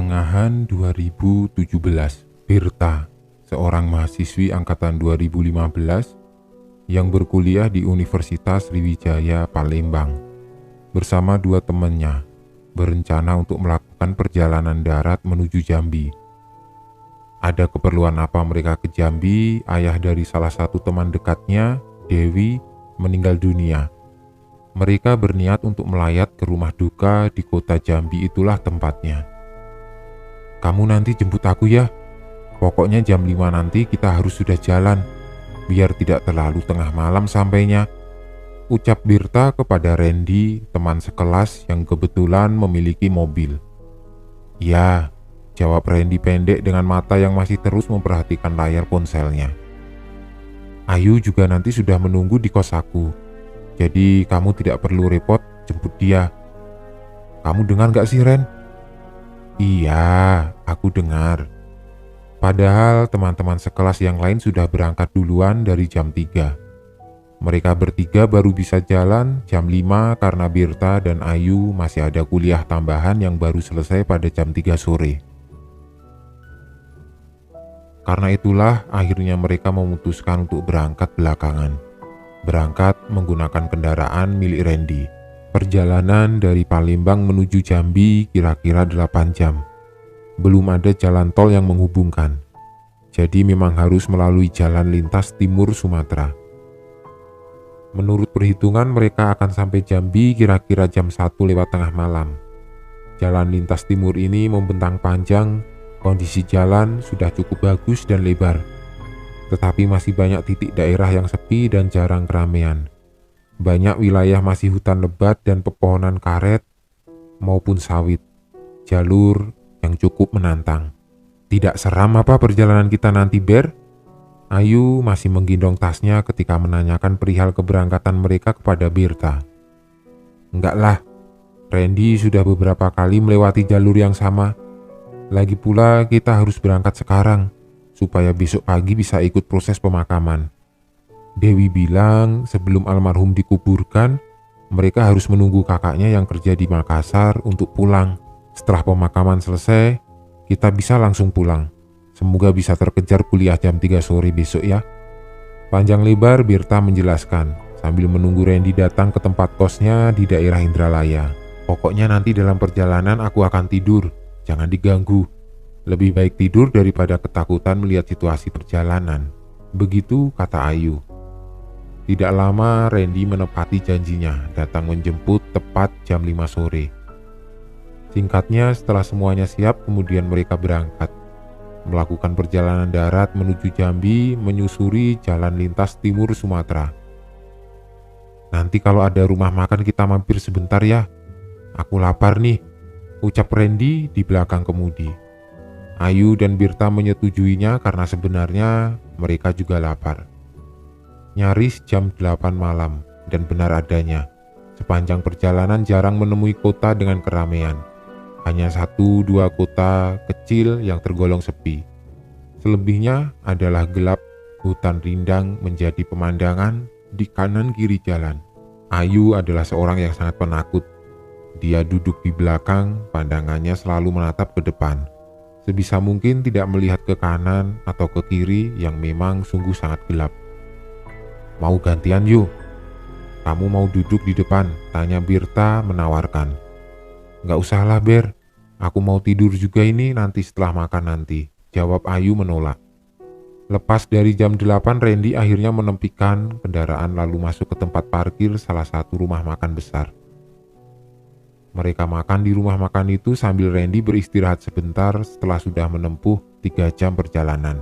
Pertengahan 2017, Birta, seorang mahasiswi angkatan 2015 yang berkuliah di Universitas Sriwijaya Palembang, bersama dua temannya, berencana untuk melakukan perjalanan darat menuju Jambi. Ada keperluan apa mereka ke Jambi? Ayah dari salah satu teman dekatnya, Dewi, meninggal dunia. Mereka berniat untuk melayat ke rumah duka di kota Jambi, itulah tempatnya. "Kamu nanti jemput aku ya. Pokoknya jam 5 nanti kita harus sudah jalan, biar tidak terlalu tengah malam sampainya," ucap Birta kepada Randy, teman sekelas yang kebetulan memiliki mobil. "Ya," jawab Randy pendek dengan mata yang masih terus memperhatikan layar ponselnya. "Ayu juga nanti sudah menunggu di kos aku, jadi kamu tidak perlu repot jemput dia. Kamu dengar gak sih, Ren?" "Iya, aku dengar." Padahal teman-teman sekelas yang lain sudah berangkat duluan dari jam 3. Mereka bertiga baru bisa jalan jam 5 karena Birta dan Ayu masih ada kuliah tambahan yang baru selesai pada jam 3 sore. Karena itulah akhirnya mereka memutuskan untuk berangkat belakangan. Berangkat menggunakan kendaraan milik Randy. Perjalanan dari Palembang menuju Jambi kira-kira 8 jam. Belum ada jalan tol yang menghubungkan. Jadi memang harus melalui jalan lintas timur Sumatera. Menurut perhitungan mereka akan sampai Jambi kira-kira jam 1 lewat tengah malam. Jalan lintas timur ini membentang panjang, kondisi jalan sudah cukup bagus dan lebar. Tetapi masih banyak titik daerah yang sepi dan jarang keramaian. Banyak wilayah masih hutan lebat dan pepohonan karet maupun sawit. Jalur yang cukup menantang. "Tidak seram apa perjalanan kita nanti, Ber?" Ayu masih menggendong tasnya ketika menanyakan perihal keberangkatan mereka kepada Birta. "Enggak lah, Randy sudah beberapa kali melewati jalur yang sama. Lagi pula kita harus berangkat sekarang, supaya besok pagi bisa ikut proses pemakaman. Dewi bilang sebelum almarhum dikuburkan, mereka harus menunggu kakaknya yang kerja di Makassar untuk pulang. Setelah pemakaman selesai, kita bisa langsung pulang. Semoga bisa terkejar kuliah jam 3 sore besok ya." Panjang lebar Birta menjelaskan sambil menunggu Randy datang ke tempat kosnya di daerah Indralaya. "Pokoknya nanti dalam perjalanan aku akan tidur, jangan diganggu. Lebih baik tidur daripada ketakutan melihat situasi perjalanan." Begitu kata Ayu. Tidak lama Randy menepati janjinya, datang menjemput tepat jam 5 sore. Singkatnya, setelah semuanya siap, kemudian mereka berangkat. Melakukan perjalanan darat menuju Jambi, menyusuri jalan lintas timur Sumatera. "Nanti kalau ada rumah makan kita mampir sebentar ya. Aku lapar nih," ucap Randy di belakang kemudi. Ayu dan Birta menyetujuinya karena sebenarnya mereka juga lapar. Nyaris jam 8 malam, dan benar adanya. Sepanjang perjalanan jarang menemui kota dengan keramaian. Hanya 1-2 kota kecil yang tergolong sepi. Selebihnya adalah gelap, hutan rindang menjadi pemandangan di kanan kiri jalan. Ayu adalah seorang yang sangat penakut. Dia duduk di belakang, pandangannya selalu menatap ke depan. Sebisa mungkin tidak melihat ke kanan atau ke kiri yang memang sungguh sangat gelap. "Mau gantian yuk? Kamu mau duduk di depan?" tanya Birta menawarkan. "Nggak usahlah, Ber. Aku mau tidur juga ini nanti setelah makan nanti," jawab Ayu menolak. Lepas dari jam 8, Randy akhirnya menempikan kendaraan lalu masuk ke tempat parkir salah satu rumah makan besar. Mereka makan di rumah makan itu sambil Randy beristirahat sebentar setelah sudah menempuh 3 jam perjalanan.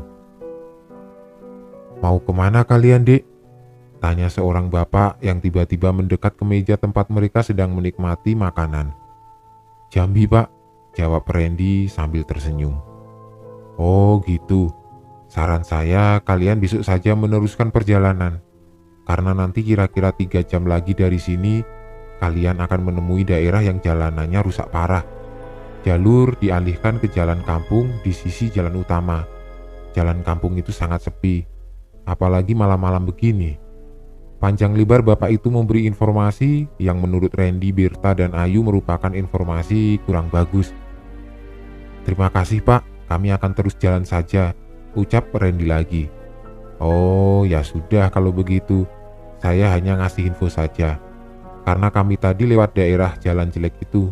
"Mau kemana kalian, Dek?" tanya seorang bapak yang tiba-tiba mendekat ke meja tempat mereka sedang menikmati makanan. "Jambi, Pak," jawab Randy sambil tersenyum. "Oh gitu. Saran saya kalian besok saja meneruskan perjalanan. Karena nanti kira-kira 3 jam lagi dari sini, kalian akan menemui daerah yang jalanannya rusak parah. Jalur dialihkan ke jalan kampung di sisi jalan utama. Jalan kampung itu sangat sepi, apalagi malam-malam begini." Panjang lebar bapak itu memberi informasi yang menurut Randy, Birta, dan Ayu merupakan informasi kurang bagus. Terima kasih Pak, kami akan terus jalan saja, ucap Randy lagi. Oh ya sudah kalau begitu, saya hanya ngasih info saja, karena kami tadi lewat daerah jalan jelek itu.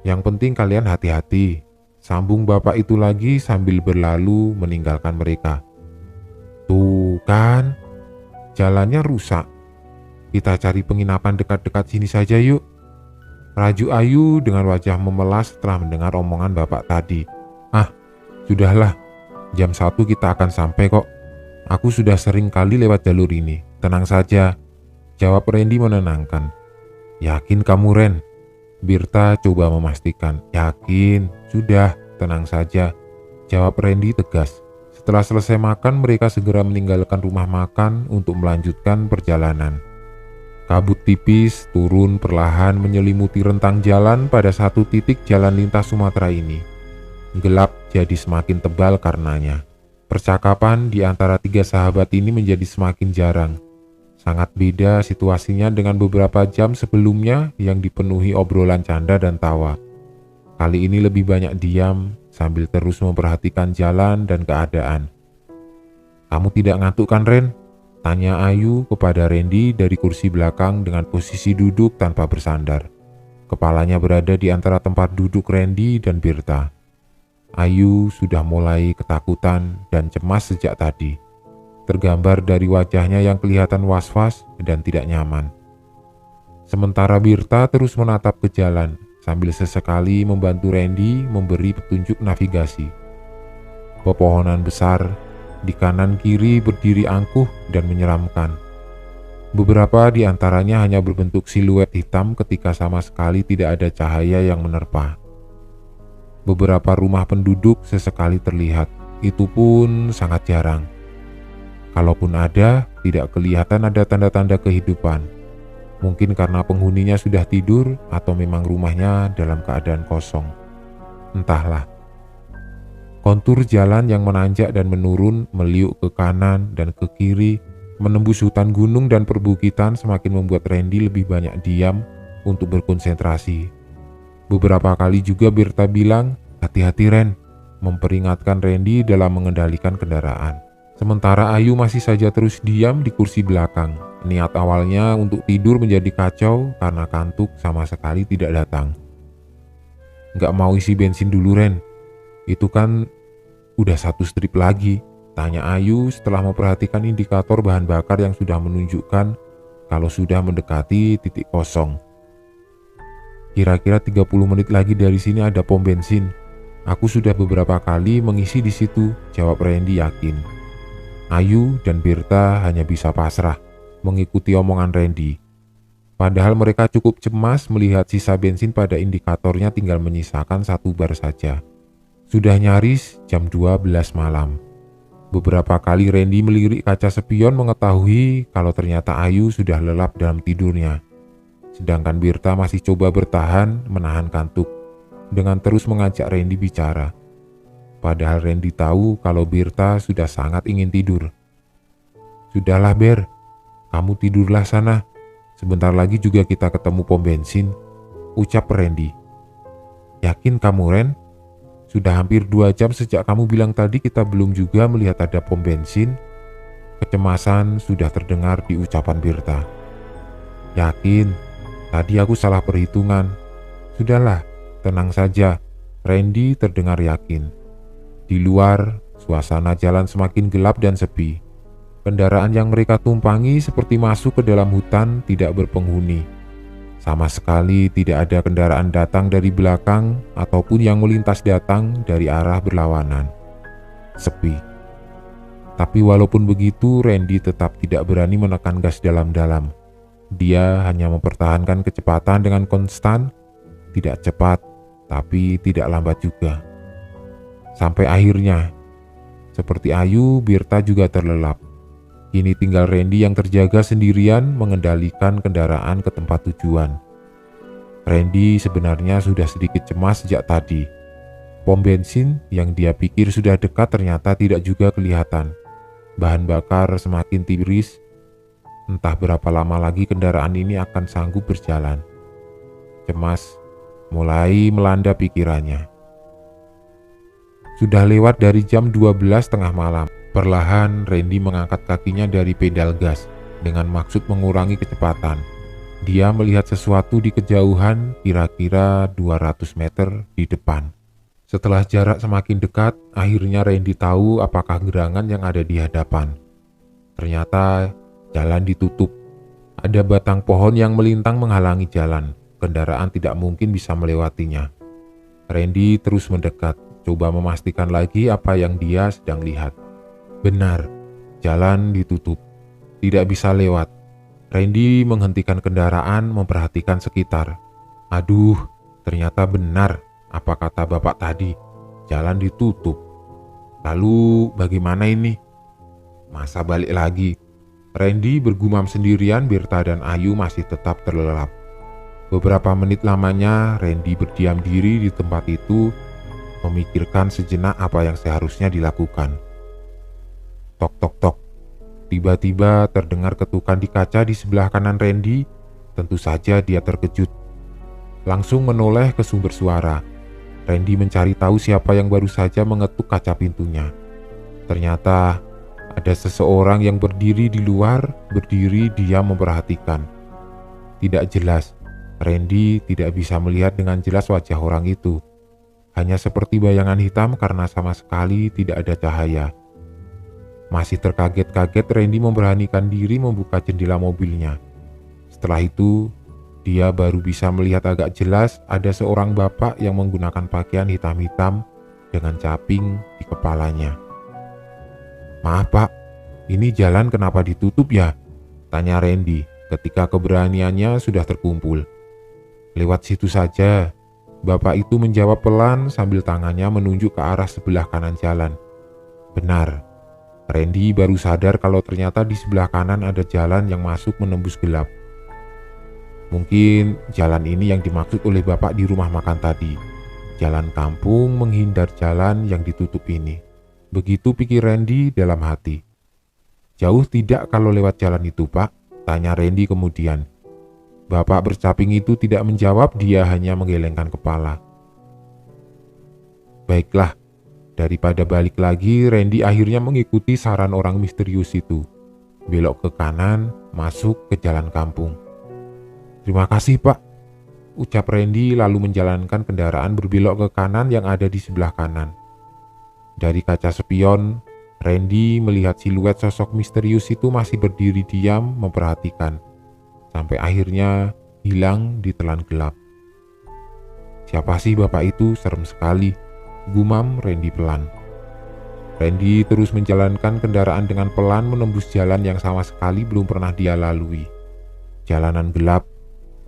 Yang penting kalian hati-hati, sambung bapak itu lagi sambil berlalu meninggalkan mereka. Tuh kan, jalannya rusak. Kita cari penginapan dekat-dekat sini saja yuk. Raju Ayu dengan wajah memelas setelah mendengar omongan bapak tadi. Ah, sudahlah, jam 1 kita akan sampai kok. Aku sudah sering kali lewat jalur ini. Tenang saja, jawab Randy menenangkan. Yakin kamu, Ren? Birta coba memastikan. Yakin, sudah, tenang saja, jawab Randy tegas. Setelah selesai makan, mereka segera meninggalkan rumah makan untuk melanjutkan perjalanan. Kabut tipis turun perlahan menyelimuti rentang jalan pada satu titik jalan lintas Sumatera ini. Gelap jadi semakin tebal karenanya. Percakapan di antara tiga sahabat ini menjadi semakin jarang. Sangat beda situasinya dengan beberapa jam sebelumnya yang dipenuhi obrolan canda dan tawa. Kali ini lebih banyak diam sambil terus memperhatikan jalan dan keadaan. Kamu tidak ngantuk kan, Ren? Tanya Ayu kepada Randy dari kursi belakang dengan posisi duduk tanpa bersandar. Kepalanya berada di antara tempat duduk Randy dan Birta. Ayu sudah mulai ketakutan dan cemas sejak tadi. Tergambar dari wajahnya yang kelihatan was-was dan tidak nyaman. Sementara Birta terus menatap ke jalan sambil sesekali membantu Randy memberi petunjuk navigasi. Pepohonan besar di kanan kiri berdiri angkuh dan menyeramkan. Beberapa di antaranya hanya berbentuk siluet hitam ketika sama sekali tidak ada cahaya yang menerpa. Beberapa rumah penduduk sesekali terlihat, itu pun sangat jarang. Kalaupun ada, tidak kelihatan ada tanda-tanda kehidupan. Mungkin karena penghuninya sudah tidur atau memang rumahnya dalam keadaan kosong. Entahlah. Kontur jalan yang menanjak dan menurun meliuk ke kanan dan ke kiri, menembus hutan gunung dan perbukitan semakin membuat Randy lebih banyak diam untuk berkonsentrasi. Beberapa kali juga Birta bilang, hati-hati Ren, memperingatkan Randy dalam mengendalikan kendaraan. Sementara Ayu masih saja terus diam di kursi belakang. Niat awalnya untuk tidur menjadi kacau karena kantuk sama sekali tidak datang. Nggak mau isi bensin dulu Ren? Itu kan udah 1 strip lagi, tanya Ayu setelah memperhatikan indikator bahan bakar yang sudah menunjukkan kalau sudah mendekati titik kosong. Kira-kira 30 menit lagi dari sini ada pom bensin. Aku sudah beberapa kali mengisi di situ, jawab Randy yakin. Ayu dan Birta hanya bisa pasrah mengikuti omongan Randy. Padahal mereka cukup cemas melihat sisa bensin pada indikatornya tinggal menyisakan 1 bar saja. Sudah nyaris jam 12 malam. Beberapa kali Randy melirik kaca spion mengetahui kalau ternyata Ayu sudah lelap dalam tidurnya. Sedangkan Birta masih coba bertahan menahan kantuk dengan terus mengajak Randy bicara. Padahal Randy tahu kalau Birta sudah sangat ingin tidur. Sudahlah Ber, kamu tidurlah sana. Sebentar lagi juga kita ketemu pom bensin, ucap Randy. Yakin kamu Ren? Sudah hampir 2 jam sejak kamu bilang tadi kita belum juga melihat ada pom bensin. Kecemasan sudah terdengar di ucapan Birta. Yakin, tadi aku salah perhitungan. Sudahlah, tenang saja, Randy terdengar yakin. Di luar, suasana jalan semakin gelap dan sepi. Kendaraan yang mereka tumpangi seperti masuk ke dalam hutan tidak berpenghuni. Sama sekali tidak ada kendaraan datang dari belakang ataupun yang melintas datang dari arah berlawanan. Sepi. Tapi walaupun begitu, Randy tetap tidak berani menekan gas dalam-dalam. Dia hanya mempertahankan kecepatan dengan konstan, tidak cepat, tapi tidak lambat juga. Sampai akhirnya, seperti Ayu, Birta juga terlelap. Kini tinggal Randy yang terjaga sendirian mengendalikan kendaraan ke tempat tujuan. Randy sebenarnya sudah sedikit cemas sejak tadi. Pom bensin yang dia pikir sudah dekat ternyata tidak juga kelihatan. Bahan bakar semakin tipis. Entah berapa lama lagi kendaraan ini akan sanggup berjalan. Cemas mulai melanda pikirannya. Sudah lewat dari jam 12 tengah malam. Perlahan Randy mengangkat kakinya dari pedal gas dengan maksud mengurangi kecepatan. Dia melihat sesuatu di kejauhan kira-kira 200 meter di depan. Setelah jarak semakin dekat, akhirnya Randy tahu apakah gerangan yang ada di hadapan. Ternyata jalan ditutup. Ada batang pohon yang melintang menghalangi jalan. Kendaraan tidak mungkin bisa melewatinya. Randy terus mendekat, coba memastikan lagi apa yang dia sedang lihat. Benar, jalan ditutup. Tidak bisa lewat. Randy menghentikan kendaraan, memperhatikan sekitar. Aduh, ternyata benar apa kata bapak tadi. Jalan ditutup. Lalu bagaimana ini? Masa balik lagi? Randy bergumam sendirian. Berta dan Ayu masih tetap terlelap. Beberapa menit lamanya Randy berdiam diri di tempat itu, memikirkan sejenak apa yang seharusnya dilakukan. Tok tok tok. Tiba-tiba terdengar ketukan di kaca di sebelah kanan Randy. Tentu saja dia terkejut. Langsung menoleh ke sumber suara. Randy mencari tahu siapa yang baru saja mengetuk kaca pintunya. Ternyata ada seseorang yang berdiri di luar, berdiri diam memperhatikan. Tidak jelas. Randy tidak bisa melihat dengan jelas wajah orang itu. Hanya seperti bayangan hitam karena sama sekali tidak ada cahaya. Masih terkaget-kaget, Randy memberanikan diri membuka jendela mobilnya. Setelah itu, dia baru bisa melihat agak jelas ada seorang bapak yang menggunakan pakaian hitam-hitam dengan caping di kepalanya. "Maaf Pak, ini jalan kenapa ditutup ya?" tanya Randy ketika keberaniannya sudah terkumpul. "Lewat situ saja," bapak itu menjawab pelan sambil tangannya menunjuk ke arah sebelah kanan jalan. Benar, Randy baru sadar kalau ternyata di sebelah kanan ada jalan yang masuk menembus gelap. Mungkin jalan ini yang dimaksud oleh bapak di rumah makan tadi. Jalan kampung menghindar jalan yang ditutup ini. Begitu pikir Randy dalam hati. "Jauh tidak kalau lewat jalan itu, Pak?" tanya Randy kemudian. Bapak bercaping itu tidak menjawab, dia hanya menggelengkan kepala. Baiklah, daripada balik lagi, Randy akhirnya mengikuti saran orang misterius itu. Belok ke kanan, masuk ke jalan kampung. "Terima kasih Pak," ucap Randy lalu menjalankan kendaraan berbelok ke kanan yang ada di sebelah kanan. Dari kaca spion, Randy melihat siluet sosok misterius itu masih berdiri diam memperhatikan. Sampai akhirnya hilang di telan gelap. "Siapa sih bapak itu? Serem sekali," gumam Randy pelan. Randy terus menjalankan kendaraan dengan pelan menembus jalan yang sama sekali belum pernah dia lalui. Jalanan gelap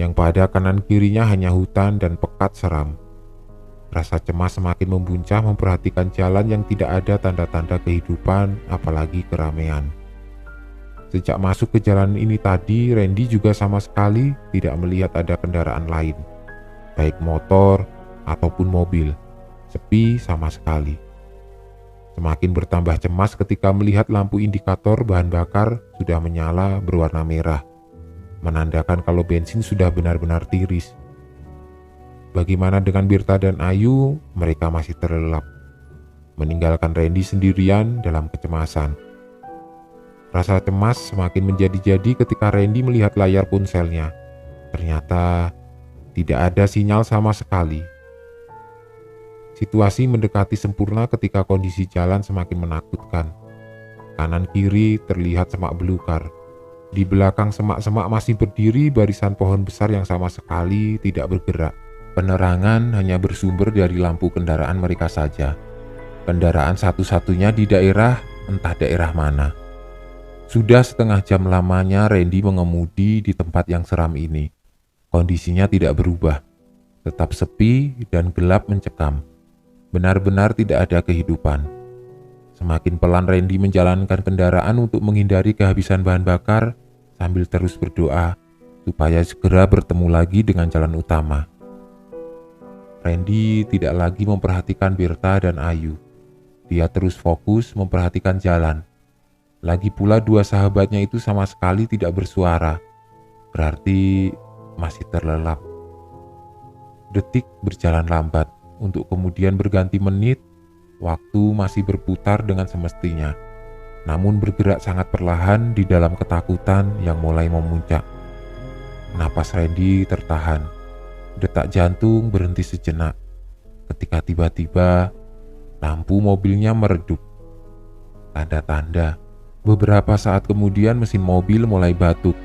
yang pada kanan kirinya hanya hutan dan pekat seram. Rasa cemas semakin membuncah memperhatikan jalan yang tidak ada tanda-tanda kehidupan, apalagi keramaian. Sejak masuk ke jalan ini tadi, Randy juga sama sekali tidak melihat ada kendaraan lain, baik motor ataupun mobil. Sepi sama sekali. Semakin bertambah cemas ketika melihat lampu indikator bahan bakar sudah menyala berwarna merah, menandakan kalau bensin sudah benar-benar tiris. Bagaimana dengan Berta dan Ayu? Mereka masih terlelap, meninggalkan Randy sendirian dalam kecemasan. Rasa cemas semakin menjadi-jadi ketika Randy melihat layar ponselnya. Ternyata tidak ada sinyal sama sekali. Situasi mendekati sempurna ketika kondisi jalan semakin menakutkan. Kanan kiri terlihat semak belukar. Di belakang semak-semak masih berdiri barisan pohon besar yang sama sekali tidak bergerak. Penerangan hanya bersumber dari lampu kendaraan mereka saja. Kendaraan satu-satunya di daerah, entah daerah mana. Sudah setengah jam lamanya Randy mengemudi di tempat yang seram ini. Kondisinya tidak berubah, tetap sepi dan gelap mencekam. Benar-benar tidak ada kehidupan. Semakin pelan Randy menjalankan kendaraan untuk menghindari kehabisan bahan bakar sambil terus berdoa supaya segera bertemu lagi dengan jalan utama. Randy tidak lagi memperhatikan Berta dan Ayu. Dia terus fokus memperhatikan jalan. Lagi pula dua sahabatnya itu sama sekali tidak bersuara. Berarti masih terlelap. Detik berjalan lambat untuk kemudian berganti menit, Waktu masih berputar dengan semestinya, namun bergerak sangat perlahan di dalam ketakutan yang mulai memuncak. Napas Randy tertahan. Detak jantung berhenti sejenak ketika tiba-tiba lampu mobilnya meredup. Tanda-tanda beberapa saat kemudian mesin mobil mulai batuk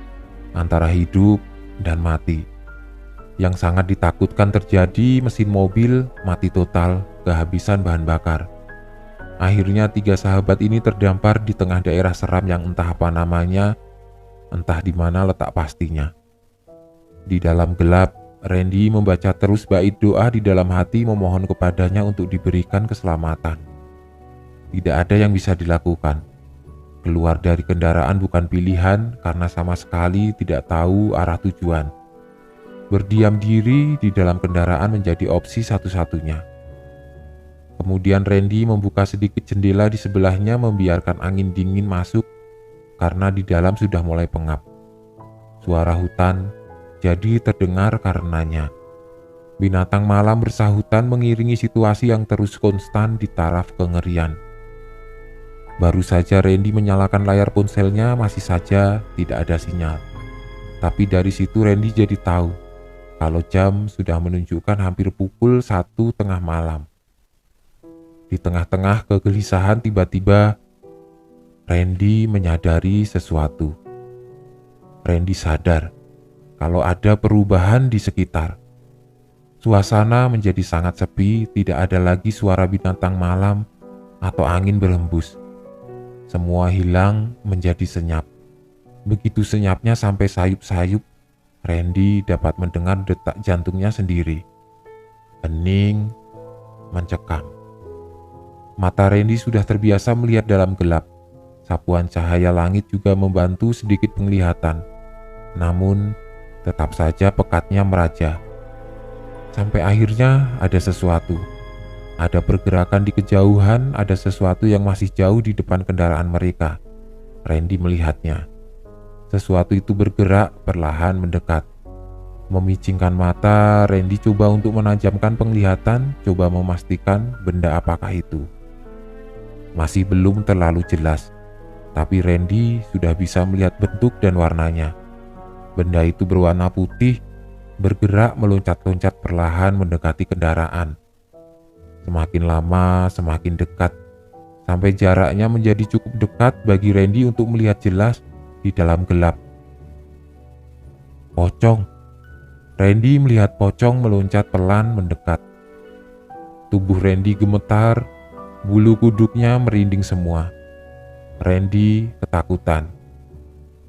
antara hidup dan mati. Yang sangat ditakutkan terjadi, mesin mobil mati total, kehabisan bahan bakar. Akhirnya 3 sahabat ini terdampar di tengah daerah seram yang entah apa namanya, entah di mana letak pastinya. Di dalam gelap, Randy membaca terus bait doa di dalam hati, memohon kepadanya untuk diberikan keselamatan. Tidak ada yang bisa dilakukan. Keluar dari kendaraan bukan pilihan karena sama sekali tidak tahu arah tujuan. Berdiam diri di dalam kendaraan menjadi opsi satu-satunya. Kemudian Randy membuka sedikit jendela di sebelahnya, membiarkan angin dingin masuk karena di dalam sudah mulai pengap. Suara hutan jadi terdengar karenanya. Binatang malam bersahutan mengiringi situasi yang terus konstan di taraf kengerian. Baru saja Randy menyalakan layar ponselnya, masih saja tidak ada sinyal. Tapi dari situ Randy jadi tahu kalau jam sudah menunjukkan hampir pukul 1 tengah malam. Di tengah-tengah kegelisahan tiba-tiba Randy menyadari sesuatu. Randy sadar kalau ada perubahan di sekitar. Suasana menjadi sangat sepi, tidak ada lagi suara binatang malam atau angin berhembus. Semua hilang menjadi senyap. Begitu senyapnya sampai sayup-sayup, Randy dapat mendengar detak jantungnya sendiri. Hening, mencekam. Mata Randy sudah terbiasa melihat dalam gelap. Sapuan cahaya langit juga membantu sedikit penglihatan. Namun, tetap saja pekatnya meraja. Sampai akhirnya ada sesuatu. Ada pergerakan di kejauhan, ada sesuatu yang masih jauh di depan kendaraan mereka. Randy melihatnya. Sesuatu itu bergerak perlahan mendekat. Memicingkan mata, Randy coba untuk menajamkan penglihatan, coba memastikan benda apakah itu. Masih belum terlalu jelas, tapi Randy sudah bisa melihat bentuk dan warnanya. Benda itu berwarna putih, bergerak meloncat-loncat perlahan mendekati kendaraan. Semakin lama, semakin dekat, sampai jaraknya menjadi cukup dekat bagi Randy untuk melihat jelas di dalam gelap. Pocong. Randy melihat pocong meloncat pelan mendekat. Tubuh Randy gemetar, bulu kuduknya merinding semua. Randy ketakutan.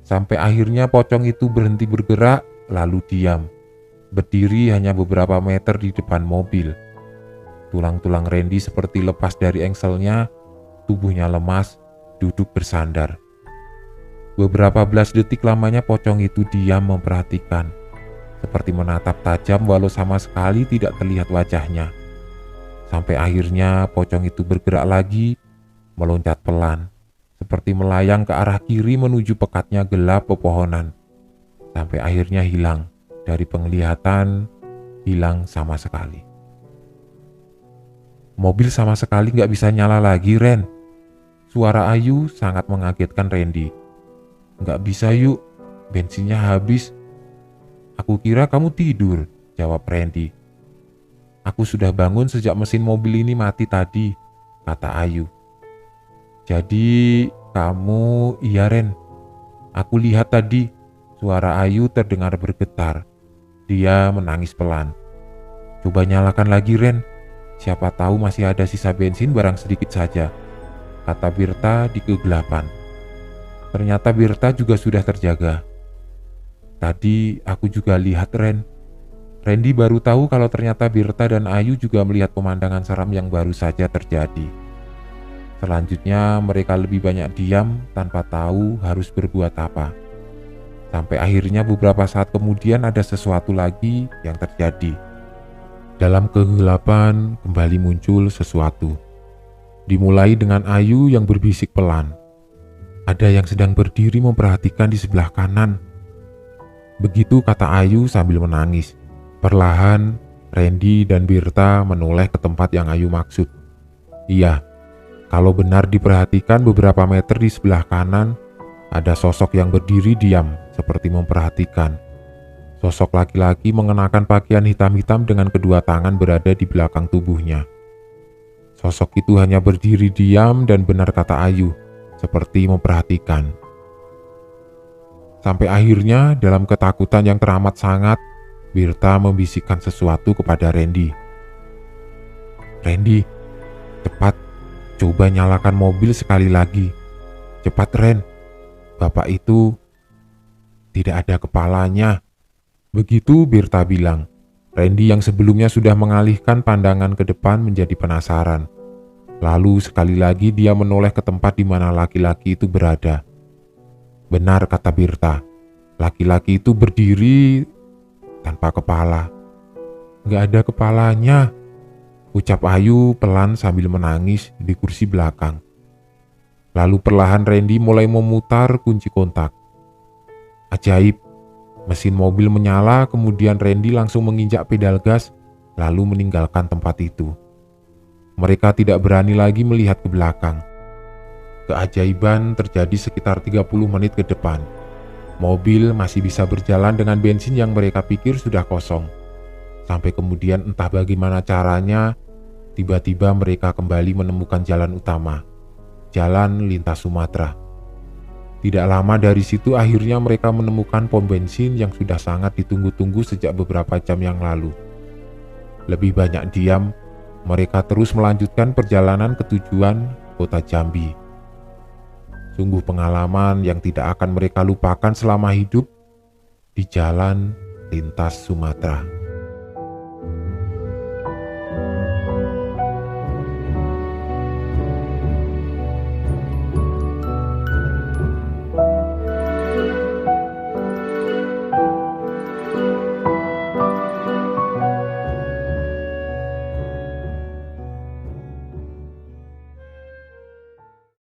Sampai akhirnya pocong itu berhenti bergerak, lalu diam. Berdiri hanya beberapa meter di depan mobil. Tulang-tulang Randy seperti lepas dari engselnya, tubuhnya lemas, duduk bersandar. Beberapa belas detik lamanya pocong itu diam memperhatikan, seperti menatap tajam walau sama sekali tidak terlihat wajahnya. Sampai akhirnya pocong itu bergerak lagi, meloncat pelan, seperti melayang ke arah kiri menuju pekatnya gelap pepohonan. Sampai akhirnya hilang dari penglihatan, hilang sama sekali. Mobil sama sekali gak bisa nyala lagi, Ren. Suara Ayu sangat mengagetkan Randy. Gak bisa yuk, bensinnya habis. Aku kira kamu tidur, jawab Randy. Aku sudah bangun sejak mesin mobil ini mati tadi, kata Ayu. Jadi kamu, iya Ren. Aku lihat tadi, suara Ayu terdengar bergetar. Dia menangis pelan. Coba nyalakan lagi Ren, siapa tahu masih ada sisa bensin barang sedikit saja, kata Birta di kegelapan. Ternyata Birta juga sudah terjaga. Tadi aku juga lihat Ren. Randy baru tahu kalau ternyata Birta dan Ayu juga melihat pemandangan seram yang baru saja terjadi. Selanjutnya mereka lebih banyak diam tanpa tahu harus berbuat apa. Sampai akhirnya beberapa saat kemudian ada sesuatu lagi yang terjadi. Dalam kegelapan kembali muncul sesuatu. Dimulai dengan Ayu yang berbisik pelan. Ada yang sedang berdiri memperhatikan di sebelah kanan. Begitu kata Ayu sambil menangis. Perlahan, Randy dan Birta menoleh ke tempat yang Ayu maksud. Iya, Kalau benar diperhatikan, beberapa meter di sebelah kanan ada sosok yang berdiri diam seperti memperhatikan. Sosok laki-laki mengenakan pakaian hitam-hitam dengan kedua tangan berada di belakang tubuhnya. Sosok itu hanya berdiri diam dan benar kata Ayu, seperti memperhatikan. Sampai akhirnya dalam ketakutan yang teramat sangat, Birta membisikkan sesuatu kepada Randy. "Randy, cepat, coba nyalakan mobil sekali lagi. Cepat Ren, bapak itu tidak ada kepalanya." Begitu Birta bilang. Randy yang sebelumnya sudah mengalihkan pandangan ke depan menjadi penasaran. Lalu sekali lagi dia menoleh ke tempat di mana laki-laki itu berada. Benar kata Birta, laki-laki itu berdiri tanpa kepala. "Nggak ada kepalanya," ucap Ayu pelan sambil menangis di kursi belakang. Lalu perlahan Randy mulai memutar kunci kontak. Ajaib, mesin mobil menyala, kemudian Randy langsung menginjak pedal gas lalu meninggalkan tempat itu. Mereka tidak berani lagi melihat ke belakang. Keajaiban terjadi sekitar 30 menit ke depan. Mobil masih bisa berjalan dengan bensin yang mereka pikir sudah kosong. Sampai kemudian entah bagaimana caranya, tiba-tiba mereka kembali menemukan jalan utama, jalan lintas Sumatera. Tidak lama dari situ akhirnya mereka menemukan pom bensin yang sudah sangat ditunggu-tunggu sejak beberapa jam yang lalu. Lebih banyak diam, mereka terus melanjutkan perjalanan ke tujuan kota Jambi. Sungguh pengalaman yang tidak akan mereka lupakan selama hidup di jalan lintas Sumatera.